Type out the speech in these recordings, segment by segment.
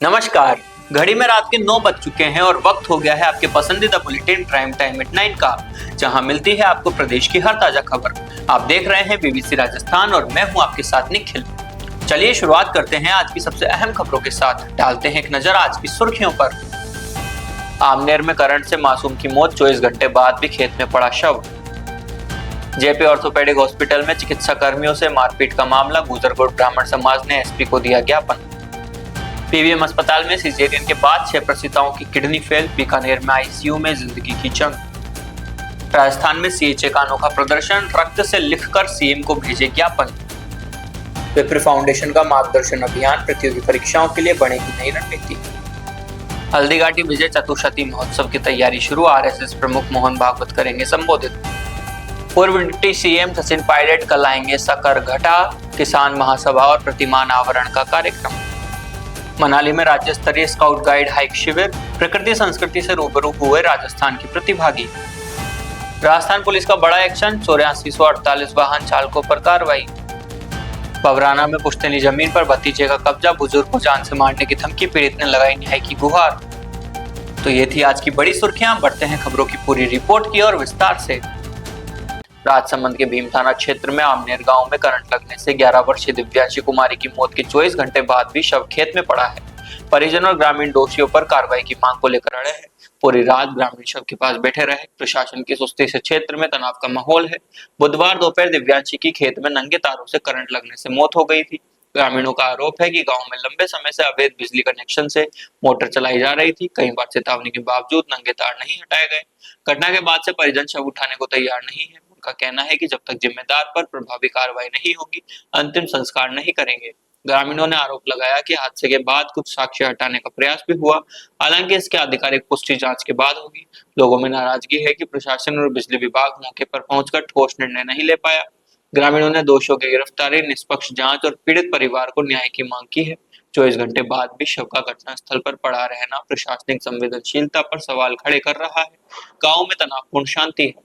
नमस्कार। घड़ी में रात के 9 बज चुके हैं और वक्त हो गया है आपके पसंदीदा बुलेटिन प्राइम टाइम एट 9 का, जहां मिलती है आपको प्रदेश की हर ताजा खबर। आप देख रहे हैं बीबीसी राजस्थान और मैं हूं आपके साथ निखिल। चलिए शुरुआत करते हैं आज की सबसे अहम खबरों के साथ। डालते हैं एक नजर आज की सुर्खियों पर। आमनेर में करंट से मासूम की मौत, 24 घंटे बाद भी खेत में पड़ा शव। जेपी ऑर्थोपेडिक हॉस्पिटल में चिकित्सा कर्मियों से मारपीट का मामला, गुजरकोट ब्राह्मण समाज ने एसपी को दिया ज्ञापन। पीवीएम अस्पताल में सिजेरियन के बाद 6 प्रसूताओं की किडनी फेल, बीकानेर में आईसीयू में जिंदगी की जंग। राजस्थान में सीएचए का अनोखा प्रदर्शन, रक्त से लिखकर सीएम को भेजे ज्ञापन। विप्र फाउंडेशन का मार्गदर्शन अभियान, प्रतियोगी परीक्षाओं के लिए बनेगी नई रणनीति। हल्दीघाटी विजय चतुर्शती महोत्सव की तैयारी शुरू, आरएसएस प्रमुख मोहन भागवत करेंगे संबोधित। पूर्व डिप्टी सीएम सचिन पायलट कल आएंगे सकरघटा, किसान महासभा और प्रतिमा अनावरण का कार्यक्रम। मनाली में राज्य स्तरीय स्काउट गाइड हाइक शिविर, प्रकृति संस्कृति से रूबरू हुए राजस्थान के प्रतिभागी। राजस्थान पुलिस का बड़ा एक्शन, 8448 वाहन चालकों पर कार्रवाई। बबराना में पुश्तैनी जमीन पर भतीजे का कब्जा, बुजुर्ग को जान से मारने की धमकी, पीड़ित ने लगाई न्याय की गुहार। तो ये थी आज की बड़ी सुर्खियां। बढ़ते हैं खबरों की पूरी रिपोर्ट की और विस्तार से। राजसमंद के भीम थाना क्षेत्र में आमनेर गांव में करंट लगने से 11 वर्षीय दिव्यांशी कुमारी की मौत के 24 घंटे बाद भी शव खेत में पड़ा है। परिजन और ग्रामीण दोषियों पर कार्रवाई की मांग को लेकर अड़े हैं। पूरी रात ग्रामीण शव के पास बैठे रहे। प्रशासन की सुस्ती से क्षेत्र में तनाव का माहौल है। बुधवार दोपहर दिव्यांशी की खेत में नंगे तारों से करंट लगने से मौत हो गई थी। ग्रामीणों का आरोप है कि गांव में लंबे समय से अवैध बिजली कनेक्शन से मोटर चलाई जा रही थी। कई बार चेतावनी के बावजूद नंगे तार नहीं हटाए गए। घटना के बाद से परिजन शव उठाने को तैयार नहीं है। उनका कहना है कि जब तक जिम्मेदार पर प्रभावी कार्रवाई नहीं होगी, अंतिम संस्कार नहीं करेंगे। ग्रामीणों ने आरोप लगाया कि हादसे के बाद कुछ साक्ष्य हटाने का प्रयास भी हुआ, हालांकि इसकी आधिकारिक पुष्टि जांच के बाद होगी। लोगों में नाराजगी है कि प्रशासन और बिजली विभाग मौके पर पहुंचकर ठोस निर्णय नहीं ले पाया। ग्रामीणों ने दोषियों की गिरफ्तारी, निष्पक्ष जांच और पीड़ित परिवार को न्याय की मांग की है। 24 घंटे बाद भी शव का घटनास्थल पर पड़ा रहना प्रशासनिक संवेदनशीलता पर सवाल खड़े कर रहा है। गांव में तनावपूर्ण शांति है।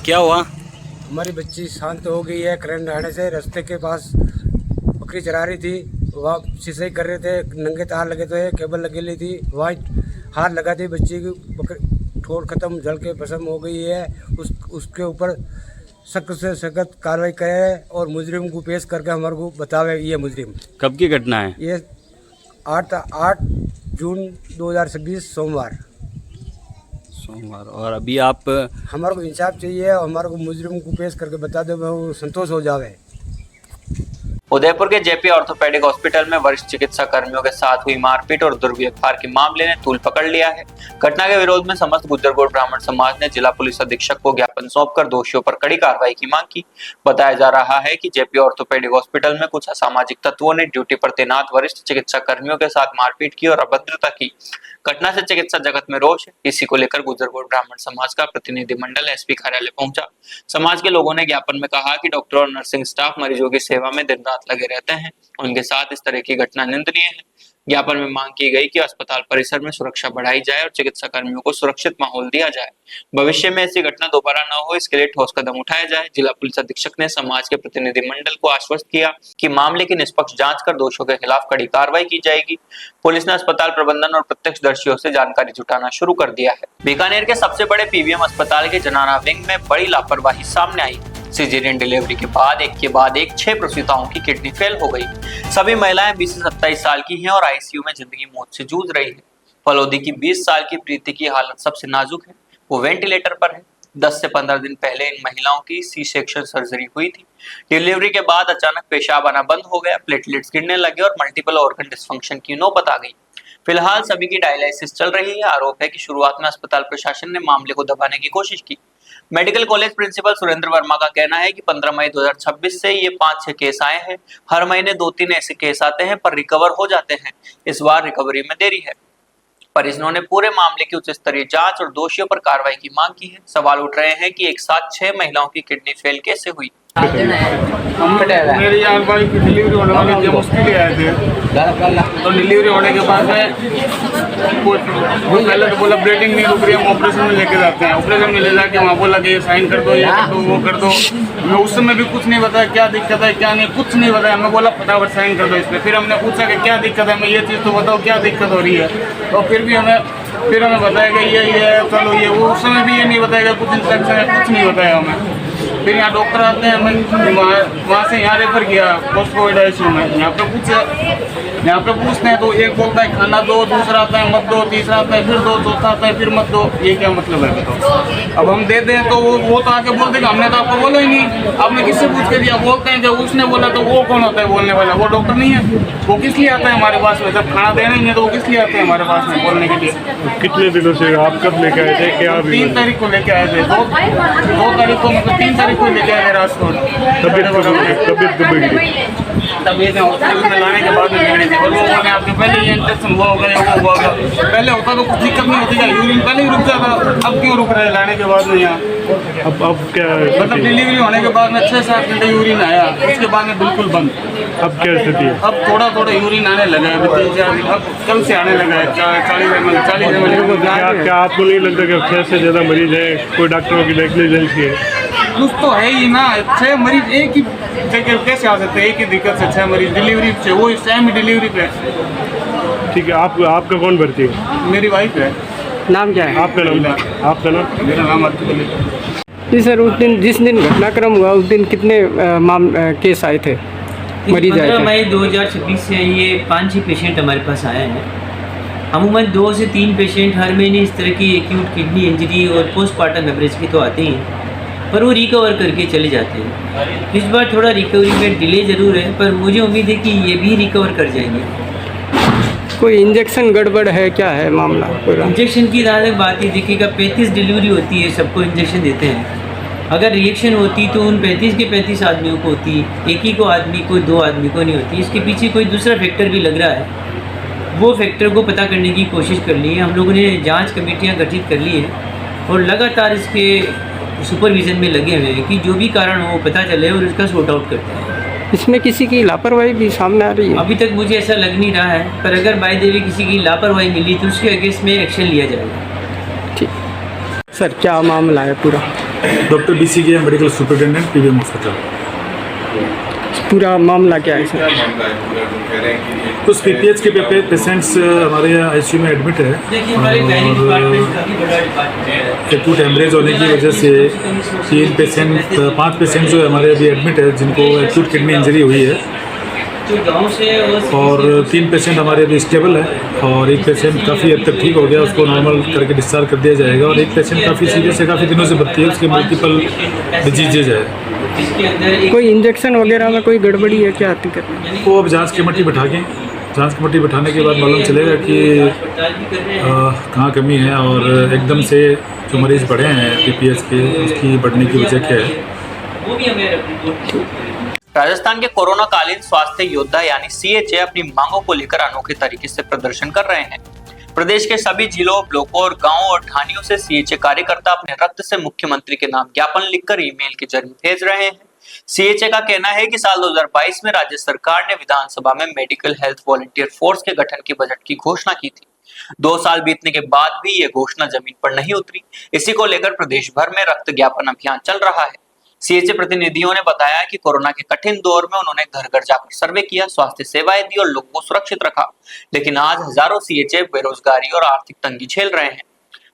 क्या हुआ? हमारी बच्ची शांत हो गई है। करंट आने से रास्ते के पास बकरी चरा रही थी, वहाँ सिंचाई कर रहे थे, नंगे तार लगे थे, केबल लगी थी, वहाँ हाथ लगा दी, बच्ची की बकरी ठोर खत्म, जल के भस्म हो गई है। उसके ऊपर सख्त से सख्त कार्रवाई करे और मुजरिम को पेश करके हमारे को बतावे ये मुजरिम। कब की घटना है? ये 8 जून 2026 सोमवार। और अभी आप हमारे को इंसाफ चाहिए और हमारे को मुजरिम को पेश करके बता दो, वो संतोष हो जावे। उदयपुर के जेपी ऑर्थोपेडिक हॉस्पिटल में वरिष्ठ चिकित्सा कर्मियों के साथ हुई मारपीट और दुर्व्यवहार के मामले ने तूल पकड़ लिया है। घटना के विरोध में समस्त गुजरकोट ब्राह्मण समाज ने जिला पुलिस अधीक्षक को ज्ञापन सौंपकर दोषियों पर कड़ी कार्रवाई की मांग की। बताया जा रहा है कि जेपी ऑर्थोपेडिक हॉस्पिटल में कुछ असामाजिक तत्वों ने ड्यूटी पर तैनात वरिष्ठ चिकित्सा कर्मियों के साथ मारपीट की और अभद्रता की। घटना से चिकित्सा जगत में रोष है। इसी को लेकर गुजरकोट ब्राह्मण समाज का प्रतिनिधिमंडल एसपी कार्यालय पहुंचा। समाज के लोगों ने ज्ञापन में कहा कि डॉक्टर और नर्सिंग स्टाफ मरीजों की सेवा में दिन रात लगे रहते हैं। उनके साथ इस तरह की घटना निंदनीय है। ज्ञापन में मांग की गई कि अस्पताल परिसर में सुरक्षा बढ़ाई जाए और चिकित्सा कर्मियों को सुरक्षित माहौल दिया जाए। भविष्य में ऐसी घटना दोबारा न हो, इसके लिए ठोस कदम उठाया जाए। जिला पुलिस अधीक्षक ने समाज के प्रतिनिधिमंडल को आश्वस्त किया कि मामले की निष्पक्ष जांच कर दोषियों के खिलाफ कड़ी कार्रवाई की जाएगी। पुलिस ने अस्पताल प्रबंधन और प्रत्यक्षदर्शियों से जानकारी जुटाना शुरू कर दिया है। बीकानेर के सबसे बड़े पीवीएम अस्पताल के जनाना विंग में बड़ी लापरवाही सामने आई। सिजेरियन डिलीवरी के बाद एक 6 प्रसूताओं की किडनी फेल हो गई। सभी महिलाएं 20 से 27 साल की हैं और आईसीयू में जिंदगी मौत से जूझ रही है। फलोदी की 20 साल की प्रीति की हालत सबसे नाजुक है, वो वेंटिलेटर पर है। 10 से 15 दिन पहले इन महिलाओं की सी सेक्शन सर्जरी हुई थी। डिलीवरी के बाद अचानक पेशाब आना बंद हो गया, प्लेटलेट्स गिरने लगे और मल्टीपल ऑर्गन डिसफंक्शन की नौबत आ गई। फिलहाल सभी की डायलिसिस चल रही है। आरोप है कि शुरुआत में अस्पताल प्रशासन ने मामले को दबाने की कोशिश की। Medical college principal Surendra Verma का कहना है कि 15 मई 2026 से ये 5-6 केस आए हैं। हर महीने 2-3 ऐसे केस आते हैं पर रिकवर हो जाते हैं। इस बार रिकवरी में देरी है। परिजनों ने पूरे मामले की उच्च स्तरीय जांच और दोषियों पर कार्रवाई की मांग की है। सवाल उठ रहे हैं कि एक साथ 6 महिलाओं की किडनी फेल कैसे हुई। मेरी यहाँ भाई की डिलीवरी होने वाली थी, मुश्किल आए थे तो डिलीवरी होने के बाद में वो पहले तो बोला ब्लीडिंग नहीं रुक रही है, हम ऑपरेशन में लेके जाते हैं। ऑपरेशन में ले जाके वहाँ बोला कि ये साइन कर दो, ये कर दो, वो कर दो। मैं उस समय भी कुछ नहीं बताया क्या दिक्कत है क्या नहीं, कुछ नहीं बताया। मैं बोला फटाफट साइन कर दो इस पर। फिर हमने पूछा कि क्या दिक्कत है, मैं ये चीज़ तो बताओ क्या दिक्कत हो रही है। तो फिर हमें बताया कि ये चलो ये, वो उस समय भी ये नहीं बताएगा कुछ इंस्ट्रक्शन है, कुछ नहीं बताया हमें। फिर यहाँ डॉक्टर आते हैं, हमें वहाँ से यहाँ रेफर किया पोस्ट कोविड आईसीयू में। यहाँ पे पूछते हैं तो एक बोलता है खाना दो, दूसरा आता है मत दो, तीसरा आता है फिर दो, चौथा आता है फिर मत दो। ये क्या मतलब है बताओ। अब हम दे दें तो वो तो आके बोल देगा हमने तो आपको बोला ही नहीं, आपने किससे पूछ के दिया। बोलते हैं जब उसने बोला तो वो कौन होता है बोलने वाला, वो डॉक्टर नहीं है। वो किस लिए आता है हमारे पास में, जब खाना देना ही है तो वो किस लिए आते हैं हमारे पास में बोलने के लिए। कितने दिनों से आप कब लेके आए थे क्या? 3 तारीख को लेके आए थे, 2 तारीख को मतलब 3 तारीख को लेके आए थे रात को। तबीयत तबीयत हॉस्पिटल में लाने के बाद में बिगड़ी थी। और वो बोले आपके पहले ये इन्फेक्शन हुआ होगा या वो हुआ होगा। पहले होता तो कुछ दिक्कत नहीं होती, यूरिन पहले ही रुक जाता, अब क्यों रुक रहा है लाने के बाद में यहाँ। अब क्या मतलब डिलीवरी होने के बाद में 6-7 घंटे यूरिन आया, उसके बाद में बिल्कुल बंद। अब क्या स्थिति है? अब थोड़ा यूरिन आने लगा है, 3-4 दिन अब कल से आने लगा है 40 ml। क्या आपको नहीं लगता कि 6 से ज़्यादा मरीज है, कोई डॉक्टरों की नेग्लिजेंसी है? कुछ तो है ही ना, 6 मरीज एक ही जगह कैसे आ सकते हैं, एक ही दिक्कत से 6 मरीज डिलीवरी से, वो सेम ही डिलीवरी पे। ठीक है, आपका कौन भर्ती है? मेरी वाइफ है। नाम क्या है? आपका नाम? मेरा नाम अब्दुल है। जी सर, उस दिन जिस दिन घटनाक्रम हुआ उस दिन कितने केस आए थे, मरीज आए 15 थे? मई 2026 से ये 5-6 पेशेंट हमारे पास आए हैं। अमूमन 2 से 3 पेशेंट हर महीने इस तरह की एक्यूट किडनी इंजरी और पोस्टमार्टम हेमरेज की तो आते हैं, पर वो रिकवर करके चले जाते हैं। इस बार थोड़ा रिकवरी में डिले ज़रूर है, पर मुझे उम्मीद है कि ये भी रिकवर कर जाएंगे। कोई इंजेक्शन गड़बड़ है, क्या है मामला पूरा? इंजेक्शन की जहाँ तक बात ही देखिएगा, 35 डिलीवरी होती है, सबको इंजेक्शन देते हैं। अगर रिएक्शन होती तो उन 35 के 35 आदमियों को होती, एक ही को आदमी को, 2 आदमी को नहीं होती। इसके पीछे कोई दूसरा फैक्टर भी लग रहा है, वो फैक्टर को पता करने की कोशिश कर ली है। हम लोगों ने जांच कमेटियां गठित कर ली हैं और लगातार इसके सुपरविज़न में लगे हुए हैं कि जो भी कारण हो वो पता चले और इसका सॉर्ट आउट करते हैं। इसमें किसी की लापरवाही भी सामने आ रही है? अभी तक मुझे ऐसा लग नहीं रहा है, पर अगर बाय देवी किसी की लापरवाही मिली तो उसके अगेंस्ट में एक्शन लिया जाएगा। ठीक सर, क्या मामला है पूरा? डॉक्टर BC के मेडिकल सुपरिटेंडेंट PBM हॉस्पिटल। पूरा मामला क्या है सर? कुछ PPH के पेशेंट्स हमारे यहाँ ICU में एडमिट है देखिए, हमारे गायनी डिपार्टमेंट काफ़ी बड़ा डिपार्टमेंट है। एक्यूट हेमरेज होने की वजह से 5 पेशेंट जो है हमारे अभी एडमिट है, जिनको एक्यूट किडनी इंजरी हुई है। जो गाँव से और 3 पेशेंट हमारे अभी स्टेबल है और एक पेशेंट काफ़ी हद तक ठीक हो गया, उसको नॉर्मल करके डिस्चार्ज कर दिया जाएगा। और एक पेशेंट काफ़ी सीरियस है, काफ़ी दिनों से भर्ती है, उसके मल्टीपल डिजीजेज है। इसके अंदर कोई इंजेक्शन वगैरह में कोई गड़बड़ी है क्या? वो अब जांच कमेटी बिठाने के बाद मालूम चलेगा कि कहाँ कमी है और एकदम से जो मरीज बढ़े हैं PPH के, उसकी बढ़ने की वजह क्या है। वो भी हमें रिपोर्ट। राजस्थान के कोरोना कालीन स्वास्थ्य योद्धा यानी CHA अपनी मांगों को लेकर अनोखे तरीके से प्रदर्शन कर रहे हैं। प्रदेश के सभी जिलों, ब्लॉकों और गांवों और ढानियों से CHA कार्यकर्ता अपने रक्त से मुख्यमंत्री के नाम ज्ञापन लिखकर ईमेल के जरिए भेज रहे हैं। CHA का कहना है कि साल 2022 में राज्य सरकार ने विधानसभा में मेडिकल हेल्थ वॉलंटियर फोर्स के गठन की बजट की घोषणा की थी। 2 साल बीतने के बाद भी ये घोषणा जमीन पर नहीं उतरी। इसी को लेकर प्रदेश भर में रक्त ज्ञापन अभियान चल रहा है। CHA प्रतिनिधियों ने बताया कि कोरोना के कठिन दौर में उन्होंने घर घर जाकर सर्वे किया, स्वास्थ्य सेवाएं दी और लोगों को सुरक्षित रखा। लेकिन आज हजारों CHA बेरोजगारी और आर्थिक तंगी झेल रहे हैं।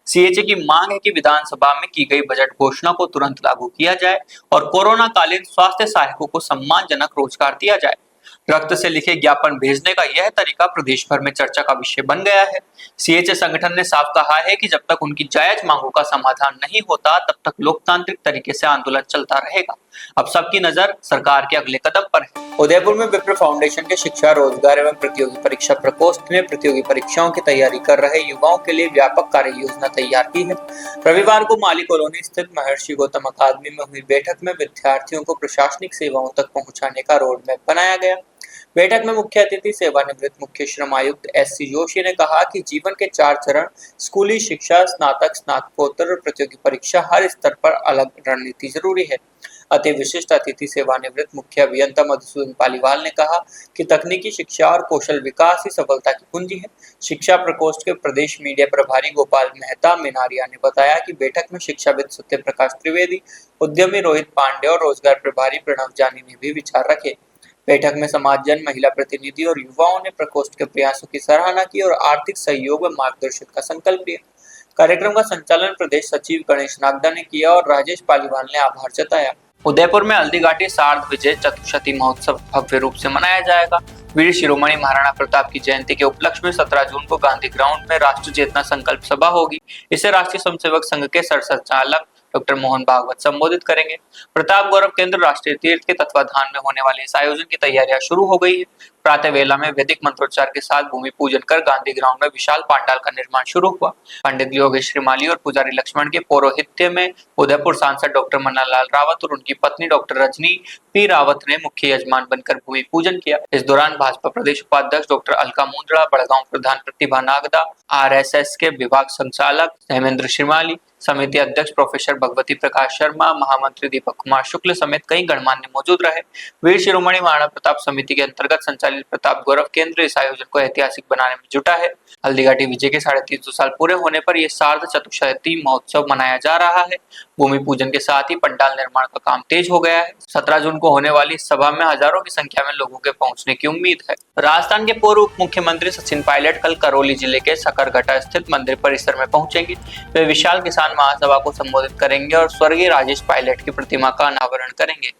CHA की मांग है कि विधानसभा में की गई बजट घोषणा को तुरंत लागू किया जाए और कोरोना कालीन स्वास्थ्य सहायकों को सम्मानजनक रोजगार दिया जाए। रक्त से लिखे ज्ञापन भेजने का यह तरीका प्रदेश भर में चर्चा का विषय बन गया है। CHA संगठन ने साफ कहा है कि जब तक उनकी जायज मांगों का समाधान नहीं होता, तब तक लोकतांत्रिक तरीके से आंदोलन चलता रहेगा। अब सबकी नजर सरकार के अगले कदम पर है। उदयपुर में विप्र फाउंडेशन के शिक्षा, रोजगार एवं प्रतियोगी परीक्षा प्रकोष्ठ ने प्रतियोगी परीक्षाओं की तैयारी कर रहे युवाओं के लिए व्यापक कार्य योजना तैयार की है। रविवार को माली कॉलोनी स्थित महर्षि गौतम अकादमी में हुई बैठक में विद्यार्थियों को प्रशासनिक सेवाओं तक पहुंचाने का रोड मैप बनाया गया। बैठक में मुख्य अतिथि सेवानिवृत्त मुख्य श्रम आयुक्त SC जोशी ने कहा कि जीवन के 4 चरण स्कूली शिक्षा, स्नातक, स्नातकोत्तर और प्रतियोगी परीक्षा, हर स्तर पर अलग रणनीति जरूरी है। अति विशिष्ट अतिथि सेवानिवृत्त मुख्य अभियंता मधुसूदन पालीवाल ने कहा कि तकनीकी शिक्षा और कौशल विकास ही सफलता की कुंजी है। शिक्षा प्रकोष्ठ के प्रदेश मीडिया प्रभारी गोपाल मेहता मिनारिया ने बताया कि बैठक में शिक्षाविद सत्य प्रकाश त्रिवेदी, उद्यमी रोहित पांडे और रोजगार प्रभारी प्रणव जानी ने भी विचार रखे। बैठक में समाजजन, महिला प्रतिनिधि और युवाओं ने प्रकोष्ठ के प्रयासों की सराहना की और आर्थिक सहयोग व मार्गदर्शन का संकल्प लिया। कार्यक्रम का संचालन प्रदेश सचिव गणेश नागदा ने किया और राजेश पालीवाल ने आभार जताया। उदयपुर में हल्दी घाटी सार्ध विजय चतुर्शती महोत्सव भव्य रूप से मनाया जाएगा। वीर शिरोमणि महाराणा प्रताप की जयंती के उपलक्ष्य में 17 जून को गांधी ग्राउंड में राष्ट्र चेतना संकल्प सभा होगी। इसे राष्ट्रीय स्वयंसेवक संघ के सरसंघचालक डॉक्टर मोहन भागवत संबोधित करेंगे। प्रताप गौरव केंद्र राष्ट्रीय तीर्थ के तत्वाधान में होने वाले इस आयोजन की तैयारियां शुरू हो गई है। प्रातः वेला में वैदिक मंत्रोच्चार के साथ भूमि पूजन कर गांधी ग्राउंड में विशाल पांडाल का निर्माण शुरू हुआ। पंडित योगेश श्रीमाली और पुजारी लक्ष्मण के पौरोहित्य में उदयपुर सांसद डॉक्टर मन्नालाल रावत और उनकी पत्नी डॉक्टर रजनी पी रावत ने मुख्य यजमान बनकर भूमि पूजन किया। इस दौरान भाजपा प्रदेश उपाध्यक्ष डॉक्टर अलका मुंद्रा, बड़गांव प्रधान प्रतिभा नागदा, RSS के विभाग संचालक हेमेंद्र श्रीमाली, समिति अध्यक्ष प्रोफेसर भगवती प्रकाश शर्मा, महामंत्री दीपक कुमार शुक्ल समेत कई गणमान्य मौजूद रहे। वीर शिरोमणि महाराणा प्रताप समिति के अंतर्गत संचालित प्रताप गौरव केंद्र इस आयोजन को ऐतिहासिक बनाने में जुटा है। हल्दीघाटी विजय के 350 साल पूरे होने पर यह सार्ध चतुर्शती महोत्सव मनाया जा रहा है। भूमि पूजन के साथ ही पंडाल निर्माण का काम तेज हो गया है। 17 जून को होने वाली इस सभा में हजारों की संख्या में लोगों के पहुंचने की उम्मीद है। राजस्थान के पूर्व उप मुख्यमंत्री सचिन पायलट कल करौली जिले के सकरघटा स्थित मंदिर परिसर में पहुंचेंगे। वे विशाल किसान महासभा को संबोधित करेंगे और स्वर्गीय राजेश पायलट की प्रतिमा का अनावरण करेंगे।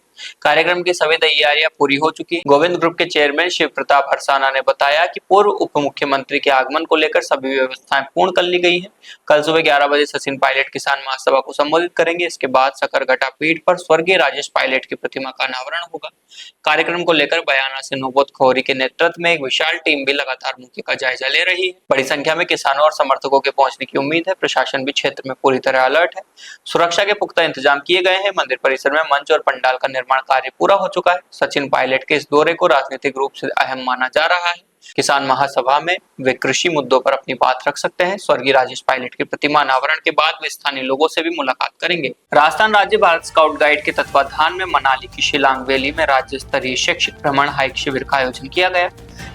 कार्यक्रम की सभी तैयारियां पूरी हो चुकी हैं। गोविंद ग्रुप के चेयरमैन शिव प्रताप हरसाना ने बताया कि पूर्व उप मुख्यमंत्री के आगमन को लेकर सभी व्यवस्थाएं पूर्ण कर ली गई हैं। कल सुबह 11 बजे सचिन पायलट किसान महासभा को संबोधित करेंगे। इसके बाद सकरघटा पीठ पर स्वर्गीय राजेश पायलट की प्रतिमा का अनावरण होगा। कार्यक्रम को लेकर बयाना से नौबत खौरी के नेतृत्व में एक विशाल टीम भी लगातार मौके का जायजा ले रही है। बड़ी संख्या में किसानों और समर्थकों के पहुंचने की उम्मीद है। प्रशासन भी क्षेत्र में पूरी तरह अलर्ट है। सुरक्षा के पुख्ता इंतजाम किए गए हैं। मंदिर परिसर में मंच और पंडाल का निर्माण कार्य पूरा हो चुका है। सचिन पायलट के इस दौरे को राजनीतिक रूप से अहम माना जा रहा है। किसान महासभा में वे कृषि मुद्दों पर अपनी बात रख सकते हैं। स्वर्गीय राजेश पायलट की प्रतिमा अनावरण के बाद वे स्थानीय लोगों से भी मुलाकात करेंगे। राजस्थान राज्य भारत स्काउट गाइड के तत्वाधान में मनाली की शिलांग वैली में राज्य स्तरीय शैक्षिक भ्रमण हाइक शिविर का आयोजन किया गया।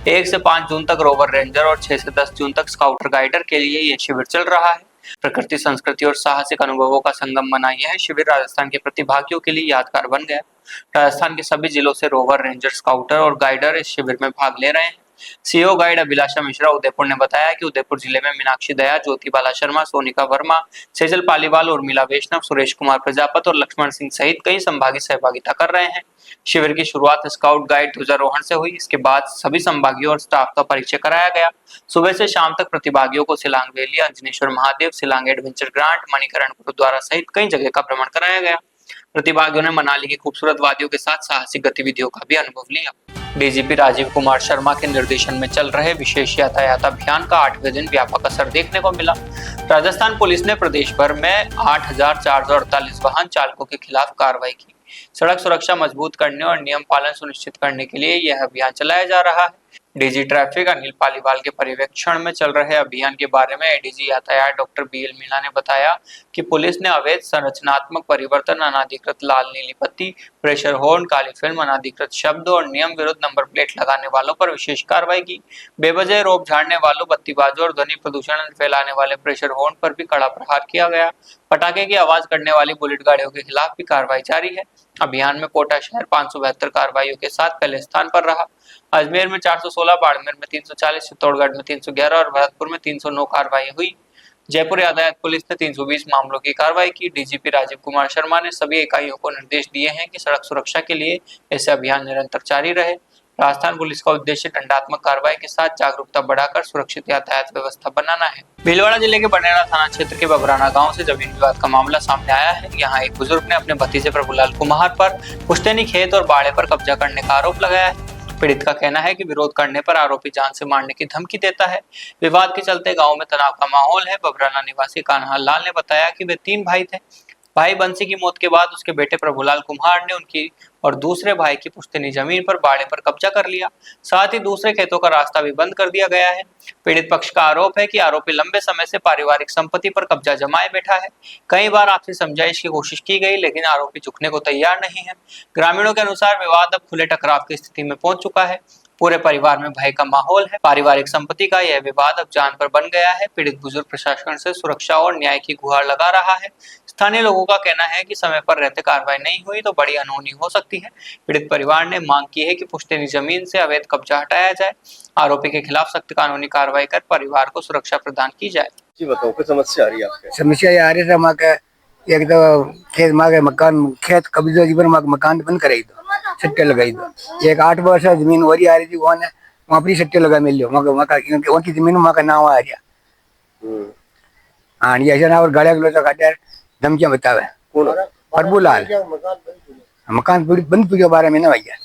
1 से 5 जून तक रोवर रेंजर और 6 से 10 जून तक स्काउटर गाइडर के लिए यह शिविर चल रहा है। प्रकृति, संस्कृति और साहसिक अनुभवों का संगम बना यह शिविर राजस्थान के प्रतिभागियों के लिए यादगार बन गया। राजस्थान के सभी जिलों से रोवर रेंजर, स्काउटर और गाइडर इस शिविर में भाग ले रहे हैं। सीईओ गाइड अभिलाषा मिश्रा उदयपुर ने बताया कि उदयपुर जिले में मीनाक्षी दया, ज्योति बाला शर्मा, सोनिका वर्मा, सेजल पालीवाल, उर्मिला वैष्णव, सुरेश कुमार प्रजापत और लक्ष्मण सिंह सहित कई संभागी सहभागिता कर रहे हैं। शिविर की शुरुआत स्काउट गाइड ध्वजारोहण से हुई। इसके बाद सभी संभागियों और स्टाफ का परिचय कराया गया। सुबह से शाम तक प्रतिभागियों को Solang valley, Anjaneshwar Mahadev, Solang adventure grant, Manikaran Gurudwara सहित कई जगह का भ्रमण कराया गया। प्रतिभागियों ने मनाली की खूबसूरत वादियों के साथ साहसिक गतिविधियों का भी अनुभव लिया। डीजीपी राजीव कुमार शर्मा के निर्देशन में चल रहे विशेष यातायात अभियान का 8वें दिन व्यापक असर देखने को मिला। राजस्थान पुलिस ने प्रदेश भर में 8,448 वाहन चालकों के खिलाफ कार्रवाई की। सड़क सुरक्षा मजबूत करने और नियम पालन सुनिश्चित करने के लिए यह अभियान चलाया जा रहा है। डीजी ट्रैफिक अनिल पालीवाल के पर्यवेक्षण में चल रहे अभियान के बारे में एडीजी यातायात डॉक्टर BL मीणा ने बताया कि पुलिस ने अवैध संरचनात्मक परिवर्तन, अनाधिकृत लाल नीली बत्ती, प्रेशर हॉर्न, काली फिल्म, अनाधिकृत शब्द और नियम विरुद्ध नंबर प्लेट लगाने वालों पर विशेष कार्रवाई की। बेवजह रोप झाड़ने वालों, बत्तीबाजों और ध्वनि प्रदूषण फैलाने वाले प्रेशर हॉर्न पर भी कड़ा प्रहार किया गया। पटाखे की आवाज करने वाली बुलेट गाड़ियों के खिलाफ भी कार्रवाई जारी है। अभियान में कोटा शहर 572 कार्रवाइयों के साथ पहले स्थान पर रहा। अजमेर में 416, बाड़मेर में 340, चित्तौड़गढ़ में 311 और भरतपुर में 309 कार्रवाई हुई। जयपुर यातायात पुलिस ने 320 मामलों की कार्रवाई की। डीजीपी राजीव कुमार शर्मा ने सभी इकाइयों को निर्देश दिए हैं कि सड़क सुरक्षा के लिए ऐसे अभियान निरंतर जारी रहे। राजस्थान पुलिस का उद्देश्य दंडात्मक कार्रवाई के साथ जागरूकता बढ़ाकर सुरक्षित यातायात व्यवस्था बनाना है। भीलवाड़ा जिले के बनेड़ा थाना क्षेत्र के बबराना गांव से जमीन विवाद का मामला सामने आया है। यहां एक बुजुर्ग ने अपने भतीजे प्रभुलाल कुमार पर पुश्तैनी खेत और बाड़े पर कब्जा करने का आरोप लगाया है। पीड़ित का कहना है कि विरोध करने पर आरोपी जान से मारने की धमकी देता है। विवाद के चलते गांव में तनाव का माहौल है। बबराना निवासी कान्हा लाल ने बताया कि वे 3 भाई थे। भाई बंसी की मौत के बाद उसके बेटे प्रभुलाल कुम्हार ने उनकी और दूसरे भाई की पुश्तैनी जमीन पर बाड़े पर कब्जा कर लिया। साथ ही दूसरे खेतों का रास्ता भी बंद कर दिया गया है। पीड़ित पक्ष का आरोप है कि आरोपी लंबे समय से पारिवारिक संपत्ति पर कब्जा जमाए बैठा है। कई बार आपसी समझाइश की कोशिश की गई, लेकिन आरोपी झुकने को तैयार नहीं है। ग्रामीणों के अनुसार विवाद अब खुले टकराव की स्थिति में पहुंच चुका है। पूरे परिवार में भय का माहौल है। पारिवारिक संपत्ति का यह विवाद अब जान पर बन गया है। पीड़ित बुजुर्ग प्रशासन से सुरक्षा और न्याय की गुहार लगा रहा है। स्थानीय लोगों का कहना है कि समय पर रहते कार्रवाई नहीं हुई तो बड़ी अनहोनी हो सकती है। पीड़ित परिवार ने मांग की है कि पुश्तैनी जमीन से अवैध कब्जा हटाया जाए। आरोपी के खिलाफ सख्त कानूनी कार्रवाई कर परिवार को सुरक्षा प्रदान की जाए। जी बताओ, क्या समस्या आ रही है आपके? समस्या ये आ रही है एक तो खेत मांगे मकान खेत कब्जा जीवन मकान बंद कराई दो, सट्टे लगाई दो। एक 8 वर्ष जमीन वरी आ रही थी, वहाँ अपनी सट्टे लगा मिल लो उनकी जमीन वहाँ का नाम आ रहा। हाँ ये ऐसा ना और गाड़िया किलो तो काटे धमकियां बतावे। प्रभुलाल मकान बंद के बारे में ना भैया।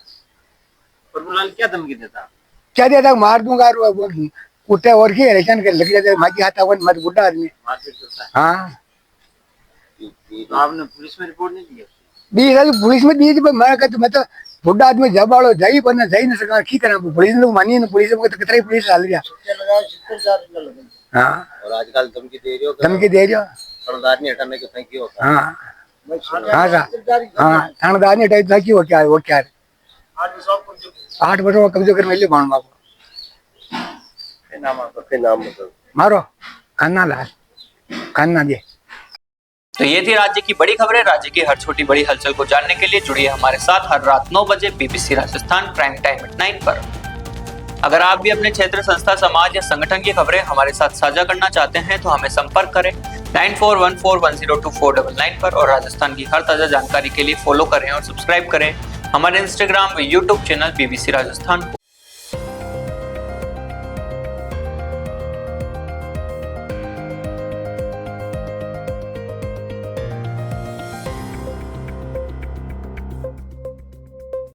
प्रभुलाल क्या धमकी देता? क्या देता? मार दूंगा कुत्ते और की रेशन के लग जाते माँ की हाथा मत बुढ़ा आदमी। हाँ आपने पुलिस में रिपोर्ट नहीं दी? पुलिस में दी थी, मैं कहते मतलब बुढ़ा आदमी जब वालों जाई पर ना जाई ना सका की करा। पुलिस लोग मानी ना, पुलिस को कितना पुलिस डाल दिया। हाँ और आजकल धमकी दे रही हो? धमकी दे रही हो। थानेदार नहीं हटाने के थैंक यू। हाँ हाँ थानेदार नहीं हटाई थैंक यू। क्या है वो क्या है? 8 वर्षों का कब्जा कर मिले कौन बाबू नाम मतलब मारो खन्ना लाल खन्ना दे। तो ये थी राज्य की बड़ी खबरें। राज्य की हर छोटी बड़ी हलचल को जानने के लिए जुड़िए हमारे साथ हर रात 9 बजे BBC Rajasthan prime time at 9 पर। अगर आप भी अपने क्षेत्र, संस्था, समाज या संगठन की खबरें हमारे साथ साझा करना चाहते हैं तो हमें संपर्क करें 9414102499 पर और राजस्थान की हर ताजा जानकारी के लिए फॉलो करें और सब्सक्राइब करें हमारे इंस्टाग्राम व यूट्यूब चैनल BBC राजस्थान को।